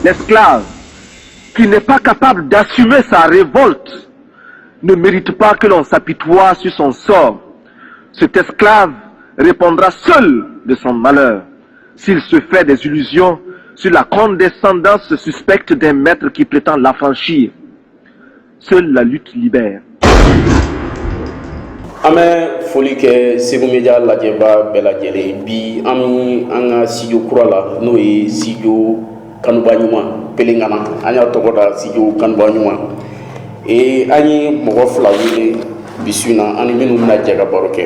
L'esclave qui n'est pas capable d'assumer sa révolte ne mérite pas que l'on s'apitoie sur son sort. Cet esclave répondra seul de son malheur s'il se fait des illusions sur la condescendance suspecte d'un maître qui prétend l'affranchir. Seule la lutte libère. Ame foli kɛ Segu Media lajɛba bɛɛ lajɛlen bi an ka studio kura la n'o ye studio kanuba ɲuman Pelengana an y'a tɔgɔ da studio kanuba ɲuman an ye mɔgɔ fila wele bi su in na ani minnu bɛna jɛ ka baro kɛ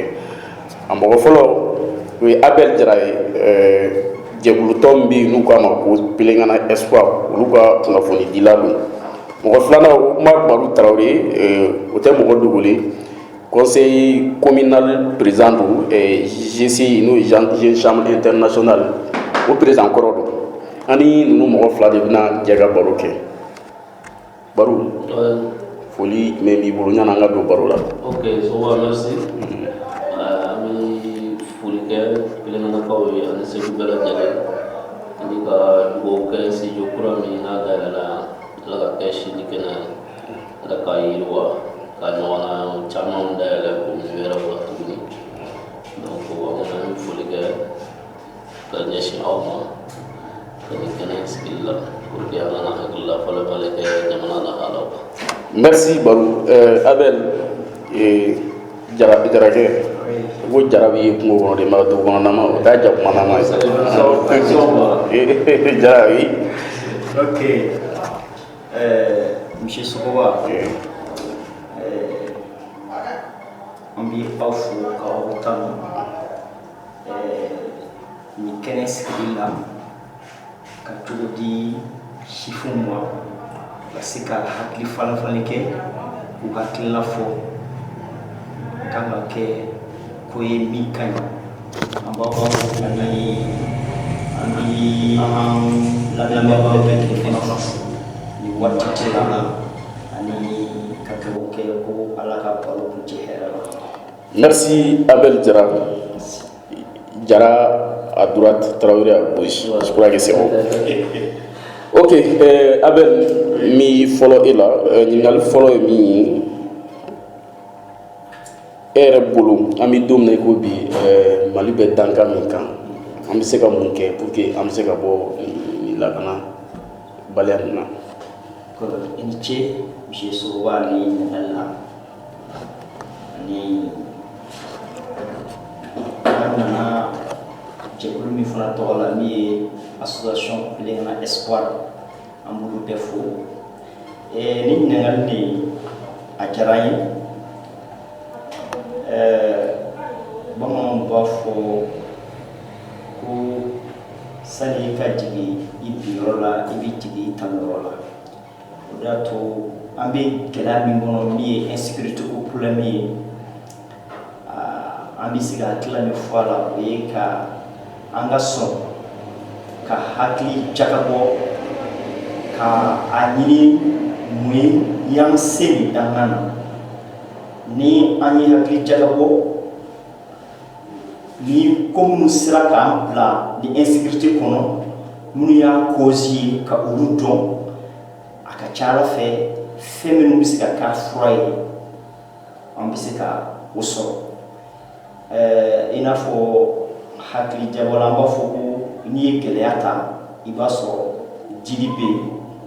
a mɔgɔ fɔlɔ o ye Abel Jara ye jɛkulutɔ min bɛ yen n'u k'a ma ko Pelengana Espoir olu ka kunnafoni dila don mɔgɔ filanan o Umaru Maru Tarawele o tɛ mɔgɔ dogolen conseil communal président do GCI n'o ye Jeune Chambre Internationale o président kɔrɔ don ani ninnu mɔgɔ fila de bɛna jɛ ka baro kɛ baro foli jumɛn b'i bolo yanni an ka don baro la. Ok, so merci. An bɛ foli kɛ Pelenganakaw ye ani Segu bɛɛ lajɛlen ani ka dugawu kɛ studio kura min n'a dayɛlɛla Ala ka kɛ sini kɛnɛ Ala k'a yiriwa ka ɲɔgɔnna caman dayɛlɛ ko min wɛrɛw la tuguni donc an bɛ foli kɛ ka ɲɛsin aw ma ka nin kɛnɛ sigili la pour que an kana hakilila falen-falen kɛ jamana lahalaw kan. Merci Barou. Abel Jarakɛ ko Jara b'i kungo kɔnɔ de ma dugu kɔnɔnama o t'a jakumanama ye Jara oui. Ok. Monsieur Sokoba. An bɛ aw fo k'aw tanu nin kɛnɛ sigili la ka cogo di sifinw ma ka se ka hakili falen-falen kɛ k'u hakilina fɔ kan ka kɛ ko ye min ka ɲi an b'a fɔ ani an bɛ lamɛnbagaw bɛɛ kelen fana fo nin waati la ani ka dugawu kɛ ko Ala ka baro kuncɛ hɛrɛ la. Merci Abel Jara. Jara à droite, Traoré à gauche. Je crois que c'est bon. Ok, Abel, mi follow est là. Ɲininkali fɔlɔ ye min ye e yɛrɛ bolo an bɛ don min na i ko bi Mali bɛ dankan min kan an bɛ se ka mun kɛ pour que an bɛ se ka bɔ nin lakana baliya nin na. I ni ce Monsieur Sokoba ni ɲininkali la ani an nana jɛkulu min fana tɔgɔ la min ye association Pelengana Espoir an b'olu bɛɛ fo ni ɲininkali nin a diyara n ye bamananw b'a fɔ ko sani i ka jigin i biyɔrɔ la i bɛ jigin i tanyɔrɔ la o de y'a to an bɛ gɛlɛya min kɔnɔ min ye insécurité ko problème ye an bɛ se ka hakilina min fɔ a la o ye ka an ka sɔn ka hakili jagabɔ ka a ɲini mun ye y'an se nin dankan na ni an ye hakili jagabɔ ni ko minnu sera k'an bila ni insécurité kɔnɔ minnu y'a cause ye ka olu dɔn a ka ca Ala fɛ fɛn minnu bɛ se ka k'a fura ye an bɛ se ka o sɔrɔ i n'a fɔ hakili jagabɔla an b'a fɔ ko n'i ye gɛlɛya ta i b'a sɔrɔ jiri bɛ yen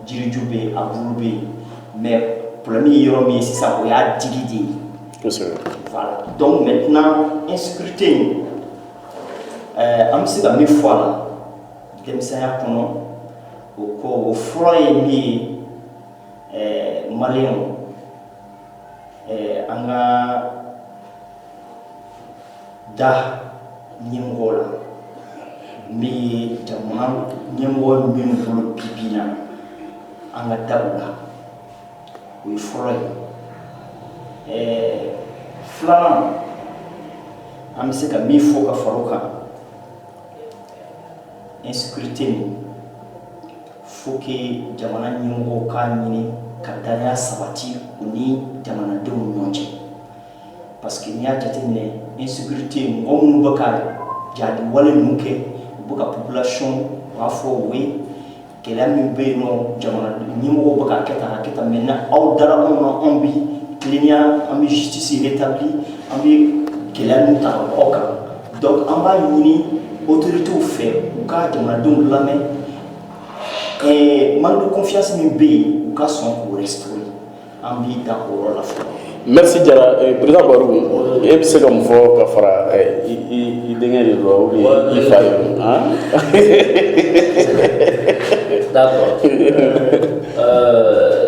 jiriju bɛ yen a bulu bɛ yen mais problème ye yɔrɔ min ye sisan o y'a digi de ye. Voilà. Donc maintenant insécurité in an bɛ se ka min fɔ a la denmisɛnya kɔnɔ o fura ye min ye maliyɛnw an ka da ɲɛmɔgɔw la min ye jamana ɲɛmɔgɔ minnu bolo bi-bi in na an ka da o la o ye fɔlɔ ye filanan an bɛ se ka min fɔ ka fara o kan insécurité nin faut que jamana ɲɛmɔgɔw k'a ɲini ka danaya sabati u ni jamanadenw ni ɲɔgɔn cɛ parce que n'i y'a jateminɛ insécurité mɔgɔ minnu bɛ ka jadi wale ninnu kɛ u bɛ ka population u b'a fɔ u ye gɛlɛya min bɛ yen nɔ jamana ɲɛmɔgɔw bɛ ka kɛ tan ka kɛ tan maintenant aw dara anw na anw bi tilennenya an bɛ justice rétabli an bɛ gɛlɛya min ta ka bɔ aw kan donc an b'a ɲini autorités fɛ u ka jamanadenw lamɛn manque de confiance min bɛ yen u ka sɔn k'o restaurer an b'i dan o yɔrɔ la fɔlɔ. Merci Jara. Président Barou, et puis c'est comme faut que fera il dégaine le droit ou il faille. D'accord.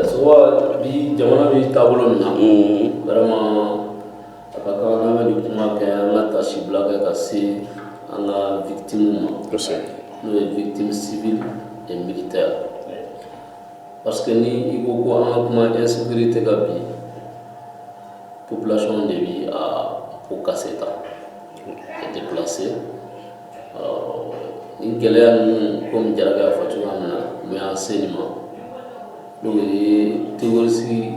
Soit bi jamana bi tabolo mina vraiment akaka na me kuma ke na tashi blague ka se ana victime no victime civile et militaire parce que ni iko ko ana kuma insécurité ka bi population de vie à Okaseta est déplacée. Une galère comme Jaraga Fatuna, mais enseignement. Donc, théorie,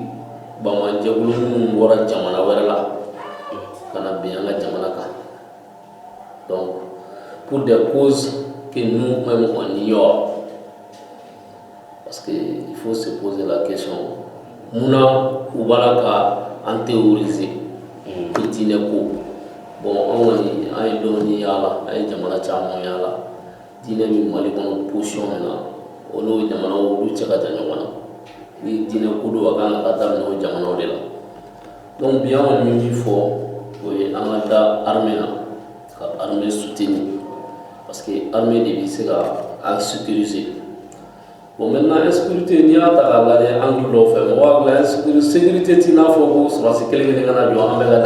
Bama Diabolo, Wara Jamana Verla, Kanabianga Jamanaka. Donc, pour des causes que nous-mêmes on ignore, parce qu'il faut se poser la question, Mouna ou Balaka, en théorisé petit neko bon on est donné yala ay jamana chamo yala dina mi mali kono position na ono jamana o lu chaka janyona ni dina kudo wakana kata no jamana o dela donc bien on mi fo oui amada armée na ka armée soutenir parce que armée de c'est à sécuriser. Bon, maintenant, l'insécurité, il y a un angle de la sécurité, il y a un angle de la sécurité, il y a un angle de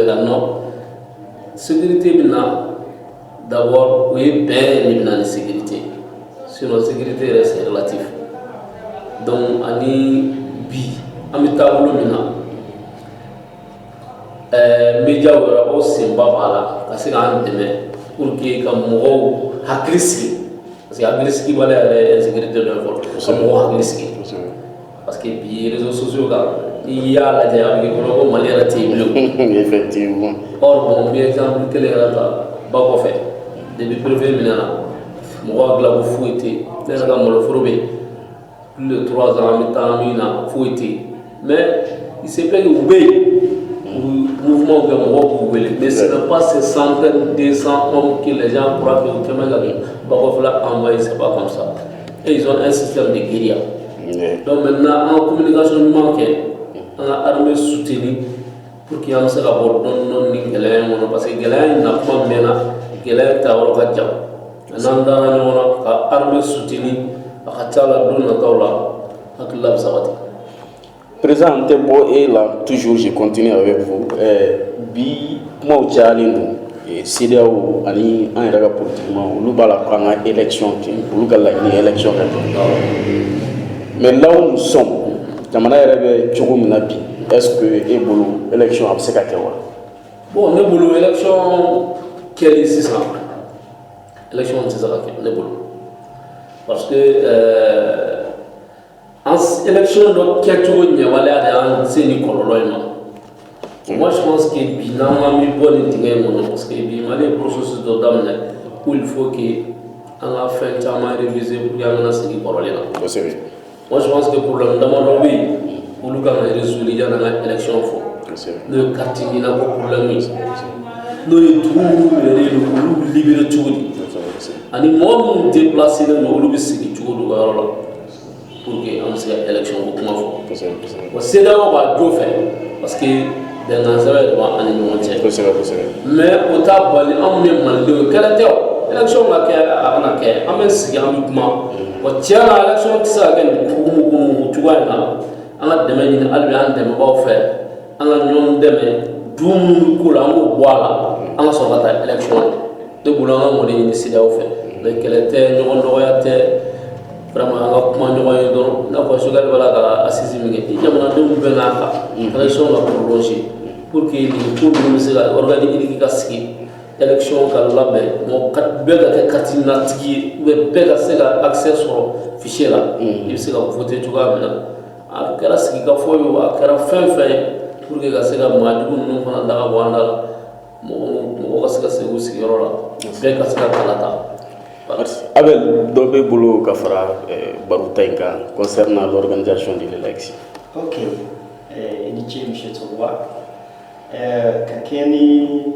la sécurité, d'abord, oui, bien la sécurité. Sinon, la sécurité reste relative. Donc, ani bi, ami tabou mina. Média wala aussi mbaba la, kasi kan deme pour que comme mo hakriski, parce que hakriski wala la sécurité de l'info, comme mo hakriski. Parce que bi réseaux sociaux ka il y a la dia avec ko mali la tiblo. Effectivement. Or bon, par exemple quel est la ba ko fait depuis prévu mina mo la ko foueté, les gars mo le forbe plus de 3 ans mi temps mina foueté. Mais il s'est plaît obéir. Mouvement que mon mais ce n'est pas ces centaines, 200 hommes que les gens croient que vous envoyé, c'est pas comme ça. Et ils ont un système de guérilla. Donc maintenant, en communication, nous manquons, on a armée soutenue pour qu'il y ait un rapport non parce que Gélin n'a pas mené, Gélin est à Orokadja. Maintenant, on a armée soutenue, à Kachala, Donataula, à Klabzawati. Président Tebo est là, toujours je continue avec vous. Bi moi au Tchalino, CDAO, ani en raga politiquement, nous bala prendre élection, nous gala une élection. Mais là où nous sommes, jamana rebe tchogo minabi, est-ce que élection a se kakewa? Bon, nebolo élection quelle est ça? Élection c'est ça nebolo. Parce que en élection donc quelque n'y a pas de c'est moi je pense que bilan mi bonne parce que bilan les processus de d'amener où il faut que en la fin chama réviser pour y amener ce qui parole là. Moi je pense que pour le demande oui pour le cas résoudre il y a dans l'élection faut le quartier n'a pas problème nous tout le libérer tout ani moi mon déplacer dans le bisi tout le gars là pour que on se élection beaucoup moins fort. C'est là on va tout faire parce que dans un certain temps on est mais au tabal on met mal de quelle élection là que on met si on comment au tiers l'élection qui ça gagne pour tu vois là on a demandé à lui en demain va faire on a non demain tout cool on voit là on sort à l'élection de boulot on va décider au fait mais quelle était nous on doit vraiment comment nous voyons donc la question de la assise il y a mon deux gouvernements élection la prolonger pour que pour nous se organiser élection quand là ben mon belle katina tigi ou belle c'est accès sur fichier là il se va voter tout ça maintenant à quelle ce qui va faire à quelle fin pour que c'est la magie nous on a d'avoir là mon c'est aussi là belle c'est la Merci. Abel, Dobé Boulou Kafara, Baroutenka, concernant l'organisation de l'élection. Ok. Ediche M. Tsoba. Kakeni,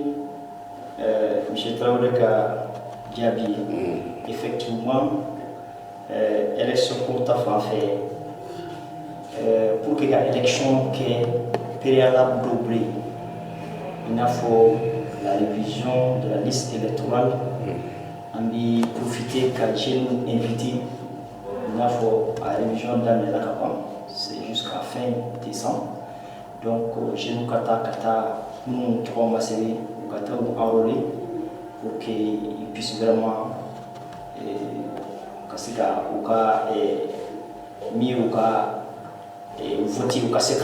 M. Traoré Diaby, effectivement, élection pour ta fait, pour que l'élection qui préalable doublée, il faut la révision de la liste électorale. On y profiter quand j'ai invité, il faut la révision dans les c'est jusqu'à fin décembre. Donc, j'ai nous nous trois masséries, nous enrôler pour qu'ils puissent vraiment voter au casse.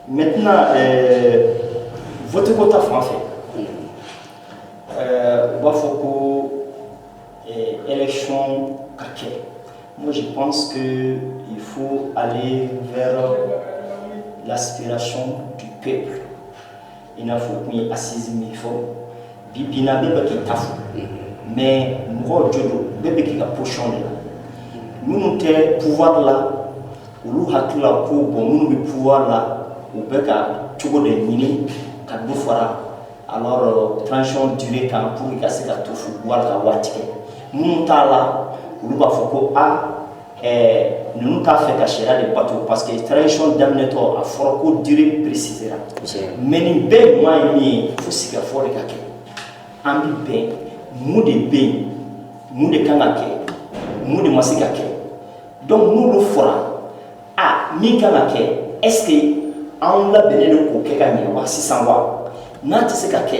Maintenant, voter contre la France. Il faut que l'élection caquet. Moi, je pense qu'il faut aller vers l'aspiration du peuple. Il faut qu'on y assise mes formes. Bibina bébé qui tafou. Mais moi, je bébé qui a pochon là. Nous nous pouvoir là, ou nous hakila ko bon nous pouvoir là, ou beka tugo de mini kadou fara. Alors transition durée quand pour que ça tout fou wala watike. Nous ta là, ou nous foko a nous t'a fait cacher les bateaux parce que transition d'amneto a fort durée précisera. Mais ni ben moi ni faut si que fort kake. Ambi ben mu de kangake mu de masikake. Donc nous le fera ah mi kangake est-ce que on l'a bené le ko ke kanye wa 600 wa na ti se kake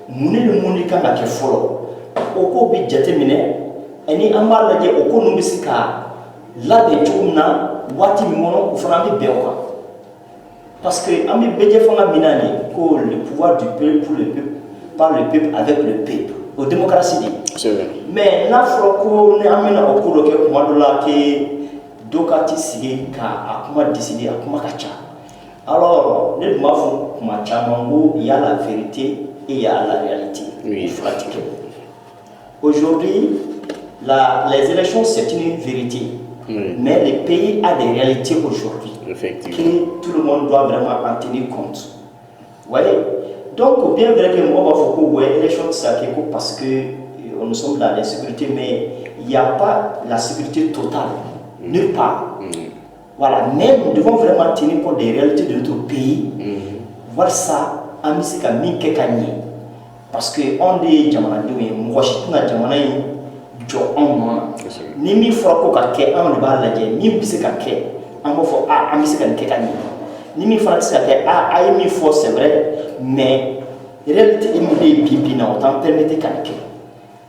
mu ne le mu de kangake folo oko bi jate mine eni amala je oko no bisika la de tumna wati mono fera bi bewa parce que ambi beje fanga minani ko le pouvoir du peuple pour le peuple par le peuple avec le peuple aux démocraties. Mais n'a froko ne amena okulo ke kuma dola ke dokati sige ka akuma décider akuma kacha. Alors ne duma fo kuma chamango il y a la vérité et il y a la réalité. Oui, pratique. Aujourd'hui, les élections c'est une vérité. Oui. Mais le pays a des réalités aujourd'hui. Effectivement. Que tout le monde doit vraiment en tenir compte. Vous voyez? Donc, bien vrai que moi, il faut que les choses soient parce que nous sommes dans l'insécurité, mais il n'y a pas la sécurité totale, nulle part. Voilà, mais nous devons vraiment tenir compte des réalités de notre pays. Voir ça, Amisika Minkekani. Parce que on dit Jamanadoué, Mwashituna Jamanaï, Jo Onman. Nimi Frako Kake, on ne va la dire, Mimbisika Ke, Amofo A, Amisika Nkekani. Nimi Francis Kake, A, Aimi Fo, c'est vrai. Mais la réalité est bibina, autant permettre qu'à.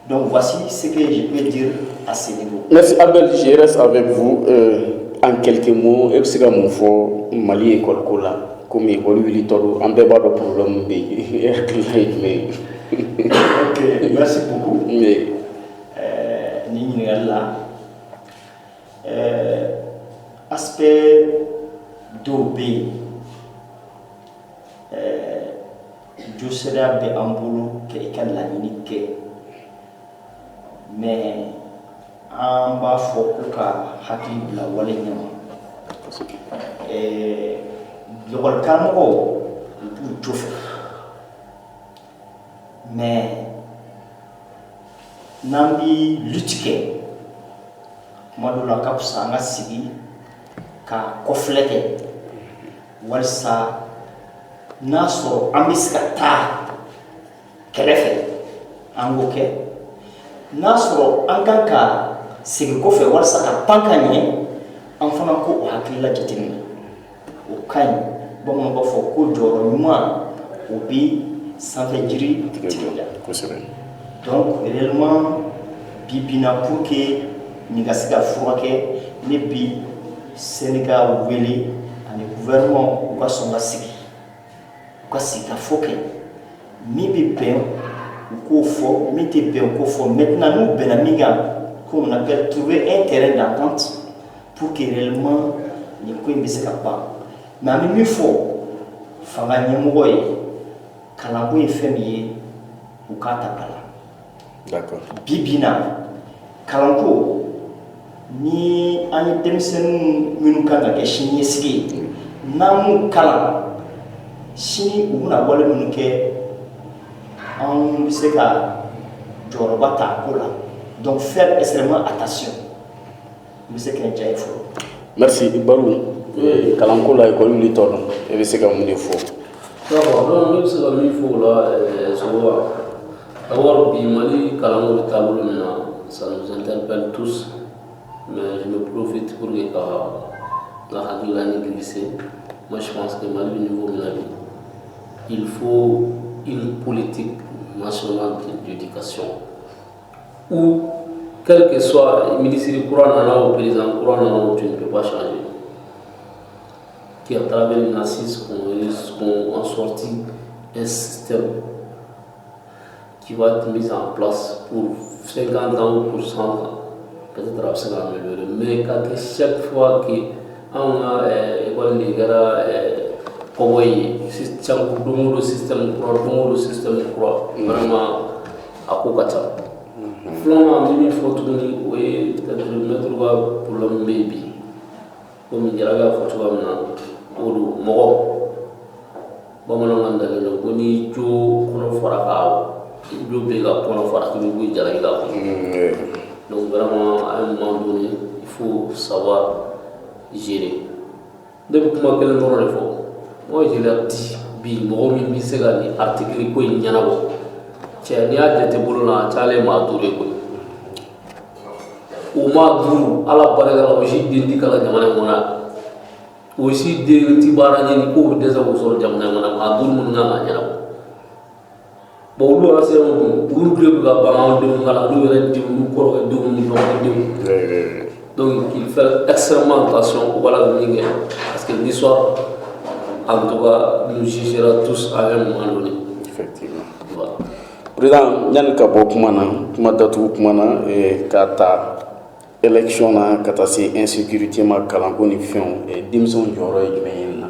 Donc voici ce que je peux dire à ce niveau. Merci Abel, je reste avec vous en quelques mots. Et puis mon fort Mali école Kola, comme école Wilitoro, en débat de problème. Ok, merci beaucoup. Aspect d'OB. Je serai en boulot qui est la unique. Mais en bas, il faut que Hakim la Wallignam. Et le Walcamo, pour tout. Mais Nambi Lutike, Madula Kapsanga Sigi, Ka Kofleke, Walsa. Naso amiskata kelefe angoke Naso ankanka sigikofe warsa ka pankanye anfana ko hakila jitini okan bomo bafo ko joro nyuma obi sanfe jiri tinya donc réellement bibina pour que nigasiga froke ne bi Sénégal wele ani gouvernement ko songa sigi parce qu'il faut que mi be ben ko fo mi te ben ko fo maintenant nous benamiga qu'on appelle trouver un terrain d'entente pour que réellement ni ko mbise kapa mais mi faut fanga nyemoye kalambo efemi ukata kala D'accord. Bibina kalanko ni an ye denmisɛnninw minnu kan ka kɛ siniɲɛsigi ye n'an m'u kalan sini u bɛna wale minnu kɛ an bɛ se ka jɔyɔrɔba ta a ko la donc faire extrêmement attention n bɛ se ka n diya ye fɔlɔ. Merci Barou. Kalanko la école wuli tɔ dɔn e bɛ se ka mun de fɔ. D'accord, donc ne bɛ se ka min fɔ o la Sogoba d'abord bi Mali kalanko bɛ taabolo min na ça nous interpelle tous mais je me profite pour que ka hakilila ni glisser. Moi je pense que Mali bɛ niveau min na bi il faut une politique nationale d'éducation où quel que soit le ministre courant nana ou président courant nana, tu ne peux pas changer. Qui à travers une assise qu'on sorti un système qui va être mis en place pour 50 ans ou pour 100 ans. Peut-être que ça va améliorer. Mais quand chaque fois qu'on a les gars le système croit, vraiment à quoi flan am ni fo tuguni o ye peut-être mettre ka problème bɛ bi comme Jara y'a fɔ cogoya min na o do mɔgɔ bamanankan dalen don ko ni jo kɔnɔ fara ka jo bɛ ka kɔnɔ fara k'i bɛ bɔ Jara la donc vraiment à un moment donné il faut savoir gérer ne bɛ kuma kelen dɔrɔn de fɔ moi je l'ai dit bi mɔgɔ min bɛ se ka nin article ko in ɲɛnabɔ cɛ n'i y'a jate bolo la a cayalen maa duuru ye koyi o maa duuru ala barika la o si den ti kala jamana in kɔnɔ o si den ti baara ɲini k'o bɛ dɛsɛ k'o sɔrɔ jamana in kɔnɔ maa duuru minnu kan ka ɲɛnabɔ bon olu yɛrɛ sera olu bile bɛ ka ban anw denw kan olu yɛrɛ denw n'u kɔrɔkɛ denw ni dɔgɔkɛ denw donc il fait extrêmement attention u b'a la min kɛ parce que l'histoire en tout cas nous jugera tous à un moment donné. Effectivement. Voilà. Président yanni ka bɔ kuma na kuma datugu kuma na ka taa élection na ka taa se insécurité ma kalanko ni fɛnw denmisɛnw jɔyɔrɔ ye jumɛn ye na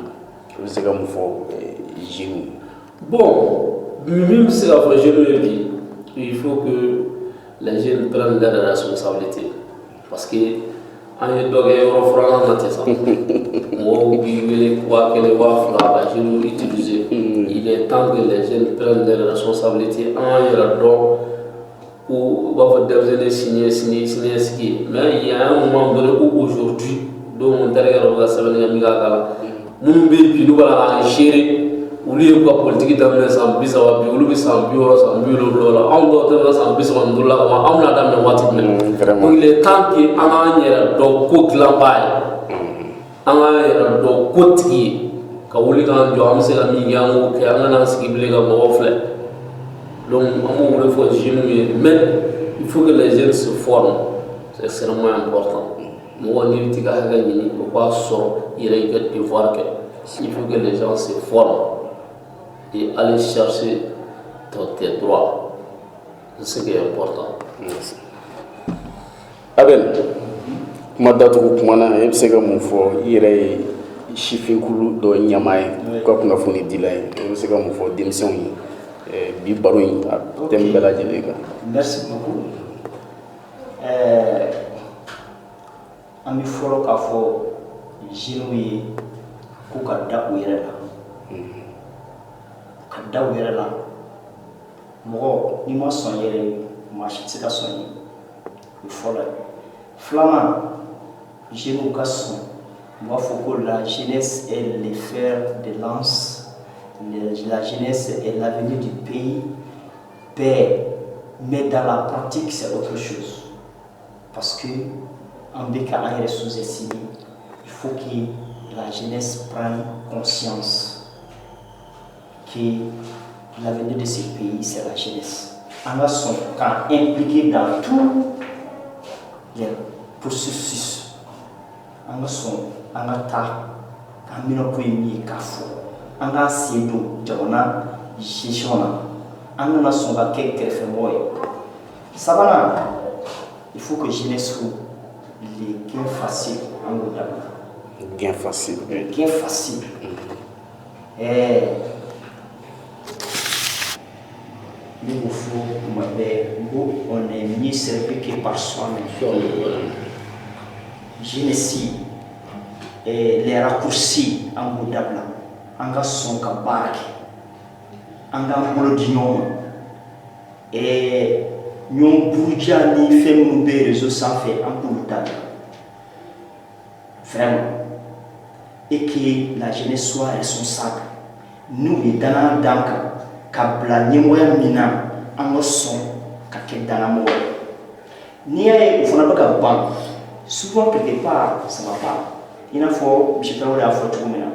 i bɛ se ka mun fɔ jeunes. Bon min bɛ se ka fɔ jeunes ye bi il faut que les jeunes prennent leurs responsabilités parce que an ye dɔ kɛ yɔrɔ furanna na ten sa mɔgɔw b'i wele 1000 2000 ka jeunes utiliser. Il est temps que les jeunes prennent leurs responsabilités en yɛrɛ dɔn ou b'a fɔ denmisɛnnin siniɲɛsigi mais il y a un moment donné où aujourd'hui donc n terikɛ dɔ bɛ ka sɛbɛnni kɛ min k'a kalan minnu bɛ yen bi n'u b'a la k'an seere olu ye ka politiki daminɛ san 30 bi olu bɛ san 60 san 70 la anw dɔw tɛmɛ san 35 la ka ban anw bɛna daminɛ waati jumɛn donc il est temps que an k'an yɛrɛ dɔn ko dilanbaa ye an k'an yɛrɛ dɔn ko tigi ye ka wuli k'an jɔ an bɛ se ka min kɛ an k'o kɛ an kana sigi bilen ka mɔgɔw filɛ donc an b'o wele fɔ jeunes ye mais il faut que les jeunes se forment c'est extrêmement important mɔgɔ n'i bɛ t'i ka hakɛ ɲini o k'a sɔrɔ i yɛrɛ y'i ka devoir kɛ il faut que les gens se forment et aller chercher tes droits c'est ce qui est important. Merci. Abel kuma datugu kuma na e bɛ se ka mun fɔ i yɛrɛ ye sifinkulu dɔ ɲɛmaa ye ka kunnafoni dila ye e bɛ se ka mun fɔ denmisɛnw ye bi baro in a thème bɛɛ lajɛlen kan. Merci beaucoup. An bɛ fɔlɔ k'a fɔ jeunes ye k'u ka da u yɛrɛ la ka da u yɛrɛ la mɔgɔ n'i ma sɔn i yɛrɛ ye maa si tɛ se ka sɔn i ye o ye fɔlɔ ye filanan jeunes ka sɔn on b'a fɔ ko la jeunesse est le fer de lance la jeunesse est l'avenir du pays paix mais dans la pratique c'est autre chose parce que en bɛ ka an yɛrɛ sous-estimer il faut que la jeunesse prenne conscience que l'avenir de ce pays c'est la jeunesse. On a son cas impliqué dans tous les processus. On a son ta amino premier kafo. On a sédo jamana gestion na. On a son cas quelque fait moi. Ça va il faut que jeunesse les gains faciles en Ouganda. Gain facile. Gain facile. Ne ko fo on est mieux servi que par soi-même. Je ne sais les raccourcis en Goudabla, en son kabark, en Golodinoma, et nous bourgeois ni fait nous des réseaux sans fait en Goudabla. Vraiment. Et que la jeunesse soit responsable. Nous, les Dana Danka, Kabla Nimoya Mina, en son, Kaket Danamo. Ni à vous n'avez pas ban. Souvent, quelque part, ça ne va pas. Il faut, M. Traoré a fait tout maintenant.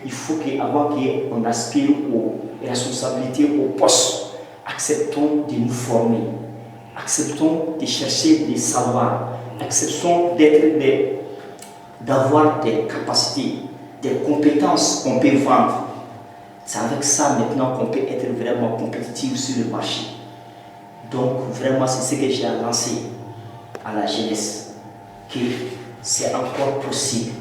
Il faut qu'avant qu'on aspire aux responsabilités, aux postes, acceptons de nous former. Acceptons de chercher des savoirs. Acceptons d'avoir des capacités, des compétences qu'on peut vendre. C'est avec ça maintenant qu'on peut être vraiment compétitif sur le marché. Donc vraiment c'est ce que j'ai lancé à la jeunesse, que c'est encore possible.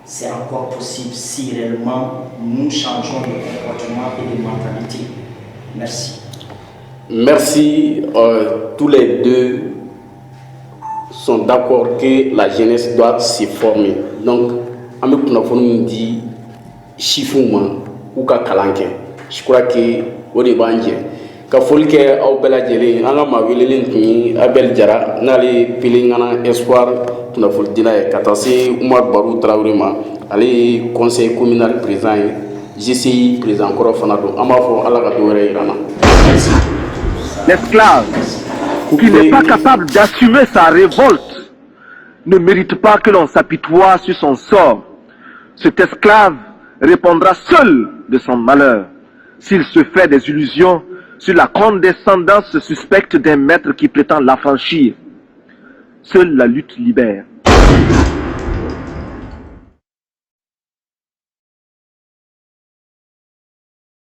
C'est encore possible si réellement nous changeons de comportement et de mentalité. Merci. Merci. Tous les deux sont d'accord que la jeunesse doit se former. Donc, avec nous dit chiffon ou kalanke. Je crois que au débanje ka folke au bela jele anga ma welelen ni Abel Jara nali pilingana espoir tuna foldina e katase Oumar Barou Traoré ma ali conseil communal président GCI président koro fanado amafo ala ka dore irana. L'esclave qui n'est pas capable d'assumer sa révolte ne mérite pas que l'on s'apitoie sur son sort. Cet esclave répondra seul de son malheur s'il se fait des illusions sur la condescendance suspecte d'un maître qui prétend l'affranchir. Seule la lutte libère.